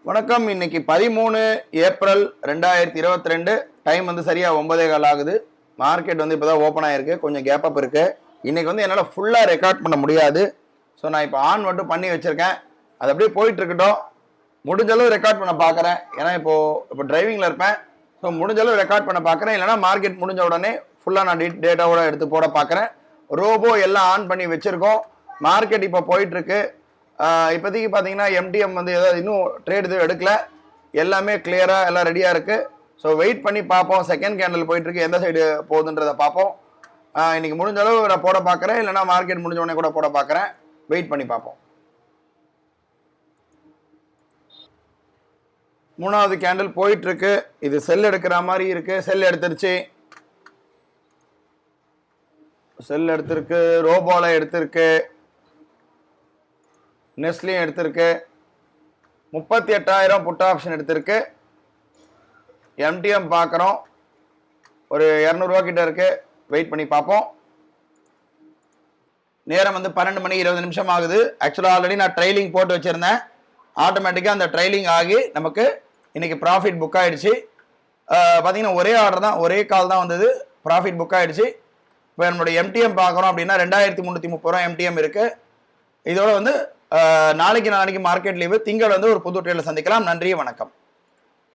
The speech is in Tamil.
வணக்கம். இன்னைக்கு 13 ஏப்ரல் 2022. டைம் வந்து சரியா 9:15 ஆகுது. மார்க்கெட் வந்து இப்போதான் ஓப்பன் ஆயிருக்கு. கொஞ்சம் கேப் அப் இருக்கு. இன்னைக்கு வந்து என்னால் ஃபுல்லாக ரெக்கார்ட் பண்ண முடியாது. ஸோ நான் இப்போ ஆன் மட்டும் பண்ணி வச்சிருக்கேன். அது அப்படியே போயிட்டு இருக்கட்டும். முடிஞ்ச அளவு ரெக்கார்ட் பண்ண பார்க்குறேன். ஏன்னா இப்போ டிரைவிங்கில் இருப்பேன். ஸோ முடிஞ்ச அளவு ரெக்கார்ட் பண்ண பார்க்குறேன். இல்லைனா மார்க்கெட் முடிஞ்ச உடனே ஃபுல்லாக நான் டேட்டாவோட எடுத்து போட பார்க்குறேன். ரோபோ எல்லாம் ஆன் பண்ணி வச்சிருக்கோம். மார்க்கெட் இப்போ போயிட்டு இருக்கு. இப்போதைக்கு பார்த்தீங்கன்னா எம்டிஎம் வந்து ஏதாவது இன்னும் ட்ரேட் எதுவும் எடுக்கல. எல்லாமே கிளியராக எல்லாம் ரெடியாக இருக்குது. ஸோ வெயிட் பண்ணி பார்ப்போம். செகண்ட் கேண்டில் போயிட்டுருக்கு, எந்த சைடு போகுதுன்றதை பார்ப்போம். இன்றைக்கி முடிஞ்ச அளவு நான் போட பார்க்குறேன். இல்லைனா மார்க்கெட் முடிஞ்ச உடனே கூட போட பார்க்குறேன். வெயிட் பண்ணி பார்ப்போம். மூணாவது கேண்டில் போயிட்டுருக்கு. இது செல் எடுக்கிற மாதிரி இருக்குது. செல் எடுத்துருச்சு. செல் எடுத்திருக்கு. ரோபோவில் எடுத்திருக்கு. நெஸ்ட்லையும் எடுத்திருக்கு. 38,000 புட் ஆப்ஷன் எடுத்திருக்கு. எம்டிஎம் பார்க்குறோம். ஒரு 200 ரூபா கிட்ட இருக்கு. வெயிட் பண்ணி பார்ப்போம். நேரம் வந்து 12 மணி 20 நிமிஷம் ஆகுது. ஆக்சுவலாக ஆல்ரெடி நான் ட்ரைலிங் போட்டு வச்சுருந்தேன். ஆட்டோமேட்டிக்காக அந்த ட்ரைலிங் ஆகி நமக்கு இன்னைக்கு ப்ராஃபிட் புக் ஆகிடுச்சு. பார்த்தீங்கன்னா ஒரே ஆர்டர் தான், ஒரே கால் தான் வந்தது. ப்ராஃபிட் புக் ஆகிடுச்சு. இப்போ நம்மளுடைய எம்டிஎம் பார்க்குறோம் அப்படின்னா 2330 ரூபா எம்டிஎம் இருக்குது. இதோட வந்து நாளைக்கு மார்க்கெட் லீவு. திங்கள் வந்து ஒரு புது ட்ரேடில் சந்திக்கலாம். நன்றி, வணக்கம்.